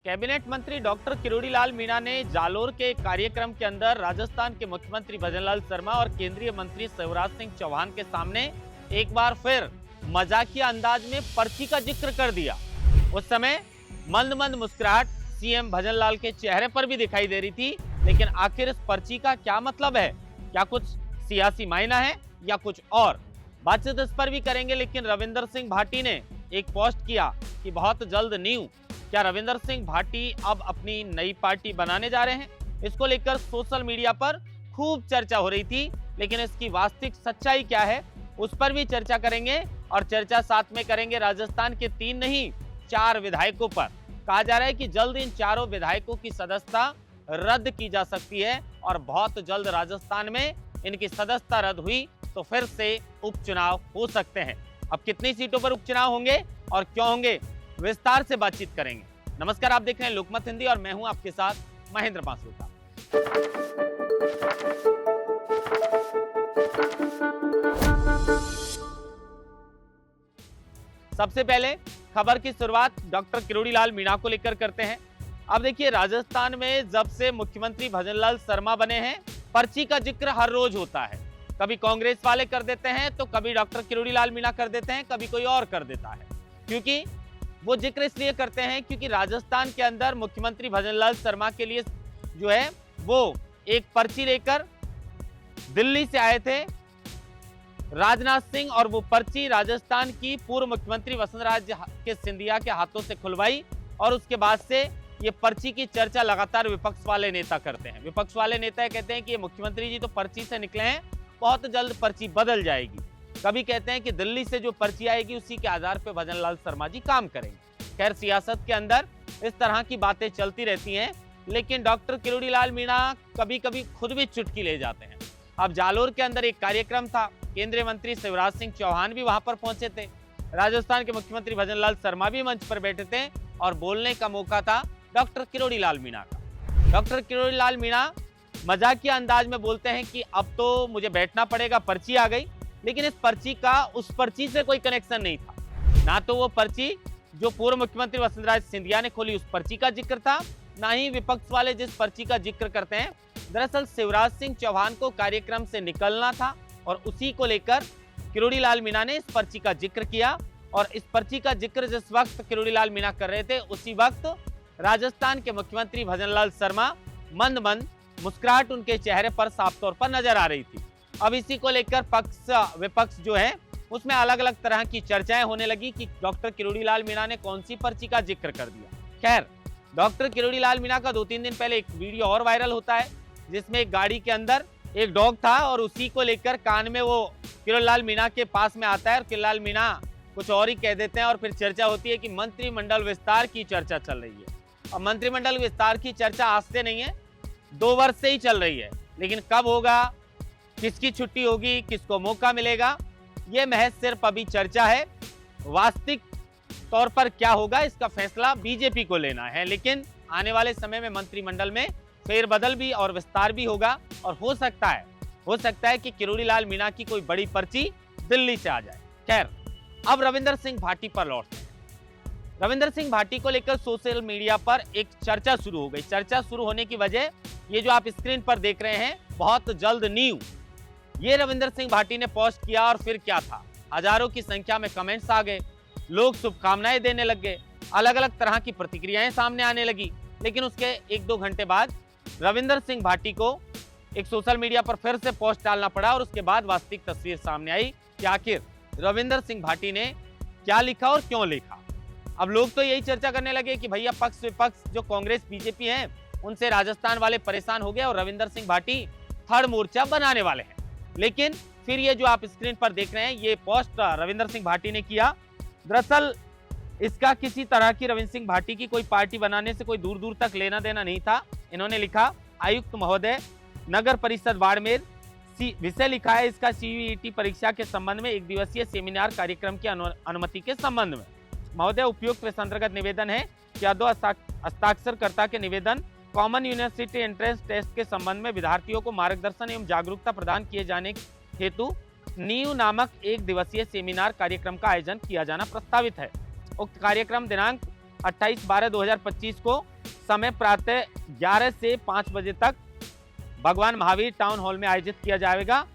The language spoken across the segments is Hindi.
कैबिनेट मंत्री डॉक्टर किरोड़ीलाल मीणा ने जालोर के कार्यक्रम के अंदर राजस्थान के मुख्यमंत्री भजनलाल शर्मा और केंद्रीय मंत्री शिवराज सिंह चौहान के सामने एक बार फिर मजाकिया अंदाज में पर्ची का जिक्र कर दिया। उस समय मंद मंद मुस्कुराहट सीएम भजनलाल के चेहरे पर भी दिखाई दे रही थी, लेकिन आखिर इस पर्ची का क्या मतलब है? क्या कुछ सियासी मायना है या कुछ और? बातचीत इस पर भी करेंगे, लेकिन रविंदर सिंह भाटी ने एक पोस्ट किया कि बहुत जल्द न्यू। क्या रविंदर सिंह भाटी अब अपनी नई पार्टी बनाने जा रहे हैं? इसको लेकर सोशल मीडिया पर खूब चर्चा हो रही थी, लेकिन इसकी वास्तविक सच्चाई क्या है उस पर भी चर्चा करेंगे। और चर्चा साथ में करेंगे राजस्थान के 3 नहीं 4 विधायकों पर। कहा जा रहा है कि जल्द इन चारों विधायकों की सदस्यता रद्द की जा सकती है और बहुत जल्द राजस्थान में इनकी सदस्यता रद्द हुई तो फिर से उपचुनाव हो सकते हैं। अब कितनी सीटों पर उपचुनाव होंगे और क्यों होंगे, विस्तार से बातचीत करेंगे। नमस्कार, आप देख रहे हैं लोकमत हिंदी और मैं हूं आपके साथ महेंद्र पासवान। सबसे पहले खबर की शुरुआत डॉक्टर किरोड़ीलाल मीणा को लेकर करते हैं। अब देखिए, राजस्थान में जब से मुख्यमंत्री भजनलाल शर्मा बने हैं, पर्ची का जिक्र हर रोज होता है। कभी कांग्रेस वाले कर देते हैं तो कभी डॉक्टर किरोड़ीलाल मीणा कर देते हैं, कभी कोई और कर देता है। क्योंकि वो जिक्र इसलिए करते हैं क्योंकि राजस्थान के अंदर मुख्यमंत्री भजनलाल शर्मा के लिए जो है वो एक पर्ची लेकर दिल्ली से आए थे राजनाथ सिंह, और वो पर्ची राजस्थान की पूर्व मुख्यमंत्री वसुंधरा के सिंधिया के हाथों से खुलवाई। और उसके बाद से ये पर्ची की चर्चा लगातार विपक्ष वाले नेता करते हैं। विपक्ष वाले नेता कहते हैं कि ये मुख्यमंत्री जी तो पर्ची से निकले हैं, बहुत जल्द पर्ची बदल जाएगी। कभी कहते हैं कि दिल्ली से जो पर्ची आएगी उसी के आधार पर भजनलाल शर्मा जी काम करेंगे। खैर, सियासत के अंदर इस तरह की बातें चलती रहती हैं, लेकिन डॉक्टर किरोड़ीलाल मीणा कभी कभी खुद भी चुटकी ले जाते हैं। अब जालोर के अंदर एक कार्यक्रम था, केंद्रीय मंत्री शिवराज सिंह चौहान भी वहां पर पहुंचे थे, राजस्थान के मुख्यमंत्री भजनलाल शर्मा भी मंच पर बैठे थे और बोलने का मौका था डॉक्टर किरोड़ीलाल मीणा का। डॉक्टर किरोड़ीलाल मीणा मजाकिया अंदाज में बोलते हैं कि अब तो मुझे बैठना पड़ेगा, पर्ची आ गई। लेकिन इस पर्ची का उस पर्ची से कोई कनेक्शन नहीं था। ना तो वो पर्ची जो पूर्व मुख्यमंत्री वसुंधरा सिंधिया ने खोली उस पर्ची का जिक्र था, ना ही विपक्ष वाले जिस पर्ची का जिक्र करते हैं। दरअसल शिवराज सिंह चौहान को कार्यक्रम से निकलना था और उसी को लेकर किरोड़ीलाल मीणा ने इस पर्ची का जिक्र किया। और इस पर्ची का जिक्र जिस वक्त किरोड़ीलाल मीणा कर रहे थे, उसी वक्त राजस्थान के मुख्यमंत्री भजनलाल शर्मा मंद मंद मुस्कुराहट उनके चेहरे पर साफ तौर पर नजर आ रही थी। अब इसी को लेकर पक्ष विपक्ष जो है उसमें अलग अलग तरह की चर्चाएं होने लगी कि डॉक्टर किरोड़ीलाल मीणा ने कौन सी पर्ची का जिक्र कर दिया। खैर, डॉक्टर किरोड़ीलाल मीणा का 2-3 दिन पहले एक वीडियो और वायरल होता है, जिसमें एक गाड़ी के अंदर एक डॉग था और उसी को लेकर कान में वो किरोड़ीलाल मीणा के पास में आता है और किरोड़ीलाल मीणा कुछ और ही कह देते हैं। और फिर चर्चा होती है कि मंत्रिमंडल विस्तार की चर्चा चल रही है। और मंत्रिमंडल विस्तार की चर्चा आज से नहीं है, 2 वर्ष से ही चल रही है। लेकिन कब होगा, किसकी छुट्टी होगी, किसको मौका मिलेगा, यह महज सिर्फ अभी चर्चा है। वास्तविक तौर पर क्या होगा इसका फैसला बीजेपी को लेना है। लेकिन आने वाले समय में मंत्रिमंडल में फेरबदल भी और विस्तार भी होगा और हो सकता है कि किरोड़ीलाल मीणा की कोई बड़ी पर्ची दिल्ली से आ जाए। खैर, अब रविंदर सिंह भाटी पर लौटते हैं। रविंदर सिंह भाटी को लेकर सोशल मीडिया पर एक चर्चा शुरू हो गई। चर्चा शुरू होने की वजह ये जो आप स्क्रीन पर देख रहे हैं, बहुत जल्द न्यू, ये रविंदर सिंह भाटी ने पोस्ट किया। और फिर क्या था, हजारों की संख्या में कमेंट्स आ गए, लोग शुभकामनाएं देने लग गए, अलग अलग तरह की प्रतिक्रियाएं सामने आने लगी। लेकिन उसके 1-2 घंटे बाद रविंदर सिंह भाटी को एक सोशल मीडिया पर फिर से पोस्ट डालना पड़ा और उसके बाद वास्तविक तस्वीर सामने आई कि आखिर रविंदर सिंह भाटी ने क्या लिखा और क्यों लिखा। अब लोग तो यही चर्चा करने लगे कि भैया पक्ष विपक्ष जो कांग्रेस बीजेपी है उनसे राजस्थान वाले परेशान हो गए और रविंदर सिंह भाटी थर्ड मोर्चा बनाने वाले हैं। लेकिन फिर ये जो आप स्क्रीन पर देख रहे हैं, ये पोस्ट रविंदर सिंह भाटी ने किया। दरअसल इसका किसी तरह की रविंदर सिंह भाटी की कोई पार्टी बनाने से कोई दूर दूर तक लेना देना नहीं था। इन्होंने लिखा, आयुक्त महोदय, नगर परिषद बाड़मेर, विषय लिखा है इसका सीईटी परीक्षा के संबंध में 1 दिवसीय सेमिनार कार्यक्रम की अनुमति के संबंध में। महोदय, उपयुक्त अंतर्गत निवेदन है कि हस्ताक्षरकर्ता के निवेदन कॉमन यूनिवर्सिटी एंट्रेंस टेस्ट के संबंध में विद्यार्थियों को मार्गदर्शन एवं जागरूकता प्रदान किए जाने हेतु नीव नामक 1 दिवसीय सेमिनार कार्यक्रम का आयोजन किया जाना प्रस्तावित है। उक्त कार्यक्रम दिनांक 28/12/2025 को समय प्रातः 11 से 5 बजे तक भगवान महावीर टाउन हॉल में आयोजित किया जाएगा,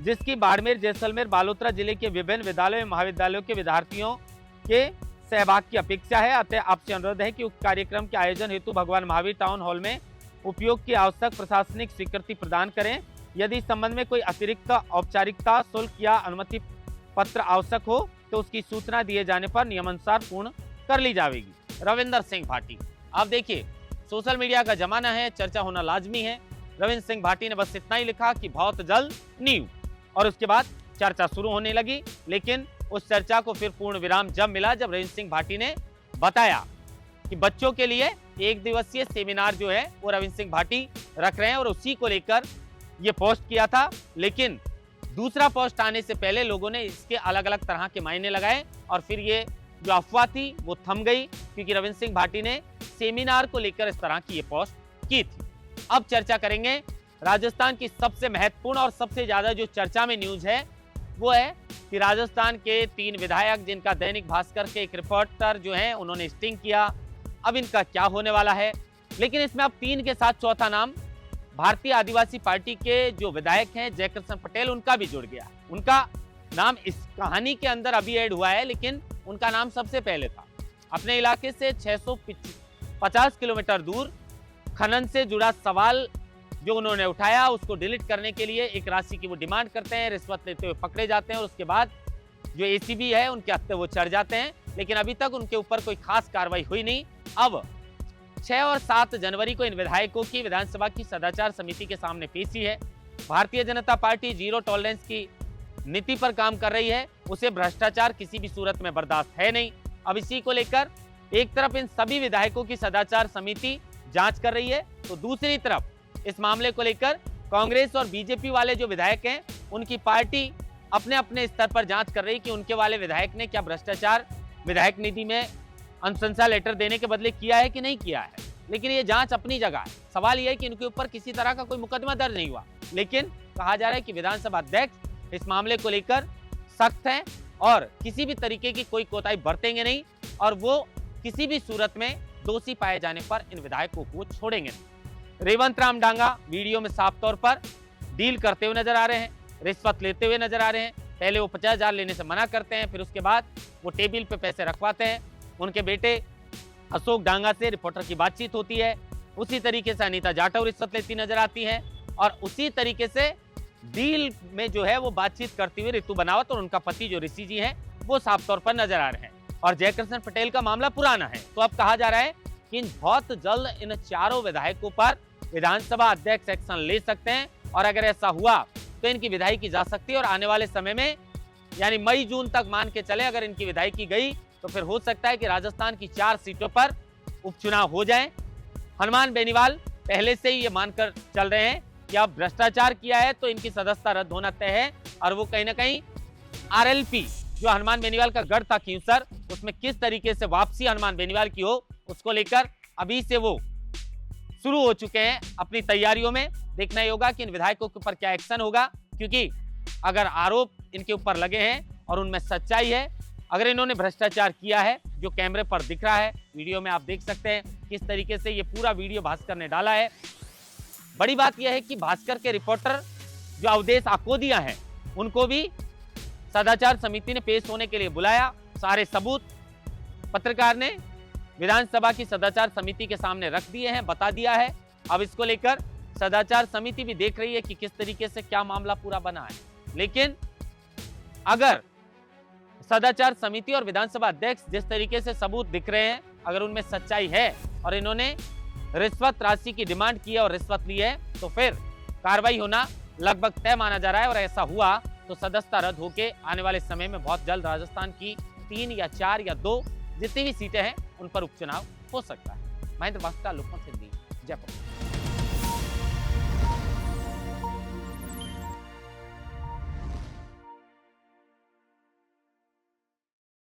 जिसकी बाड़मेर, जैसलमेर, बालोतरा जिले के विभिन्न विद्यालयों एवं महाविद्यालयों के विद्यार्थियों के सहभाग की अपेक्षा है। अतः आपसे अनुरोध है कि उक्त कार्यक्रम के आयोजन हेतु भगवान महावीर टाउन हॉल में उपयोग की आवश्यक प्रशासनिक स्वीकृति प्रदान करें। यदि इस संबंध में कोई अतिरिक्त औपचारिकता, शुल्क या अनुमति पत्र आवश्यक हो तो उसकी सूचना दिए जाने पर नियमानुसार पूर्ण कर ली जाएगी। रविंदर सिंह भाटी। अब देखिए, सोशल मीडिया का जमाना है, चर्चा होना लाजमी है। रविंद्र सिंह भाटी ने बस इतना ही लिखा कि बहुत जल्द नींव, और उसके बाद चर्चा शुरू होने लगी। लेकिन उस चर्चा को फिर पूर्ण विराम जब मिला, जब रविंद्र सिंह भाटी ने बताया कि बच्चों के लिए एक दिवसीय सेमिनार जो है वो रविंद्र सिंह भाटी रख रहे हैं, और उसी को लेकर ये पोस्ट किया था। लेकिन दूसरा पोस्ट आने से पहले लोगों ने इसके अलग अलग तरह के मायने लगाए, और फिर ये जो अफवाह थी वो थम गई, क्योंकि रविंद्र सिंह भाटी ने सेमिनार को लेकर इस तरह की ये पोस्ट की थी। अब चर्चा करेंगे राजस्थान की सबसे महत्वपूर्ण और सबसे ज्यादा जो चर्चा में न्यूज है वो है कि राजस्थान के 3 विधायक, जिनका दैनिक भास्कर के एक रिपोर्टर जो है उन्होंने स्टिंग किया, अब इनका क्या होने वाला है। लेकिन इसमें अब 3 के साथ चौथा नाम भारतीय आदिवासी पार्टी के जो विधायक हैं जयकृष्ण पटेल, उनका भी जुड़ गया। उनका नाम इस कहानी के अंदर अभी ऐड हुआ है, लेकिन उनका नाम सबसे पहले था। अपने इलाके से 650 किलोमीटर दूर खनन से जुड़ा सवाल जो उन्होंने उठाया, उसको डिलीट करने के लिए एक राशि की वो डिमांड करते हैं, रिश्वत लेते हुए पकड़े जाते हैं, और उसके बाद जो एसीबी है उनके हत्थे वो चढ़ जाते हैं। लेकिन अभी तक उनके ऊपर कोई खास कार्रवाई हुई नहीं। अब 6 और 7 जनवरी को इन विधायकों की विधानसभा की सदाचार समिति के सामने पेशी है। Bharatiya Janata party zero tolerance की नीति पर काम कर रही है, उसे भ्रष्टाचार किसी भी सूरत में बर्दाश्त है नहीं। अब इसी को लेकर एक तरफ इन सभी विधायकों की सदाचार समिति जांच कर रही है, तो दूसरी तरफ इस मामले को लेकर कांग्रेस और बीजेपी वाले जो विधायक हैं उनकी पार्टी अपने अपने स्तर पर जांच कर रही है कि उनके वाले विधायक ने क्या भ्रष्टाचार विधायक निधि में अनुशंसा लेटर देने के बदले किया है कि नहीं किया है। लेकिन ये जांच अपनी जगह है। सवाल यह है कि इनके ऊपर किसी तरह का कोई मुकदमा दर्ज नहीं हुआ, लेकिन कहा जा रहा है कि विधानसभा अध्यक्ष इस मामले को लेकर सख्त हैं और किसी भी तरीके की कोई कोताही बरतेंगे नहीं, और वो किसी भी सूरत में दोषी पाए जाने पर इन विधायकों को छोड़ेंगे नहीं। रेवंत राम डांगा वीडियो में साफ तौर पर डील करते हुए नजर आ रहे हैं, रिश्वत लेते हुए नजर आ रहे हैं। पहले वो 50,000 लेने से मना करते हैं, फिर उसके बाद वो टेबल पे पैसे रखवाते हैं। उनके बेटे अशोक डांगा से रिपोर्टर की बातचीत होती है, उसी तरीके से अनीता जाटव रिश्वत लेती नजर आती है, और उसी तरीके से डील में जो है वो बातचीत करती हुई रितु बनावत और उनका पति जो ऋषि जी हैं वो साफ तौर पर नजर आ रहे हैं। और जयकृष्ण पटेल का मामला पुराना है, तो अब कहा जा रहा है कि बहुत जल्द इन चारों विधायकों पर विधानसभा अध्यक्ष एक्शन ले सकते हैं, और अगर ऐसा हुआ तो इनकी विधायी की जा सकती है। और आने वाले समय में यानी मई जून तक मान के चले, अगर इनकी विधायी की गई तो फिर हो सकता है कि राजस्थान की 4 सीटों पर उपचुनाव हो जाए। हनुमान बेनीवाल पहले से ही ये मानकर चल रहे हैं कि अब भ्रष्टाचार किया है तो इनकी सदस्यता रद्द होना तय है, और वो कहीं ना कहीं आरएलपी जो हनुमान बेनीवाल का गढ़ था खींवसर, उसमें किस तरीके से वापसी हनुमान बेनीवाल की हो, उसको लेकर अभी से वो शुरू हो चुके हैं अपनी तैयारियों में। देखना ही होगा कि इन विधायकों के ऊपर क्या एक्शन होगा, क्योंकि अगर आरोप इनके ऊपर लगे हैं और उनमें सच्चाई है, अगर इन्होंने भ्रष्टाचार किया है जो कैमरे पर दिख रहा है, वीडियो में आप देख सकते हैं किस तरीके से ये पूरा वीडियो भास्कर ने डाला है। बड़ी बात यह है कि भास्कर के रिपोर्टर जो अवधेश आकोदिया हैं उनको भी सदाचार समिति ने पेश होने के लिए बुलाया। सारे सबूत पत्रकार ने विधानसभा की सदाचार समिति के सामने रख दिए हैं, बता दिया है। अब इसको लेकर सदाचार समिति भी देख रही है कि किस तरीके से क्या मामला पूरा बना है। लेकिन अगर सदाचार समिति और विधानसभा अध्यक्ष जिस तरीके से सबूत दिख रहे हैं, अगर उनमें सच्चाई है और इन्होंने रिश्वत राशि की डिमांड की है और रिश्वत ली है, तो फिर कार्रवाई होना लगभग तय माना जा रहा है। और ऐसा हुआ तो सदस्यता रद्द होकर आने वाले समय में बहुत जल्द राजस्थान की 3 या 4 या 2 जितनी भी सीटें हैं उन पर उपचुनाव हो सकता है। महेंद्र भास्कर, लोकमत हिंदी, जयपुर।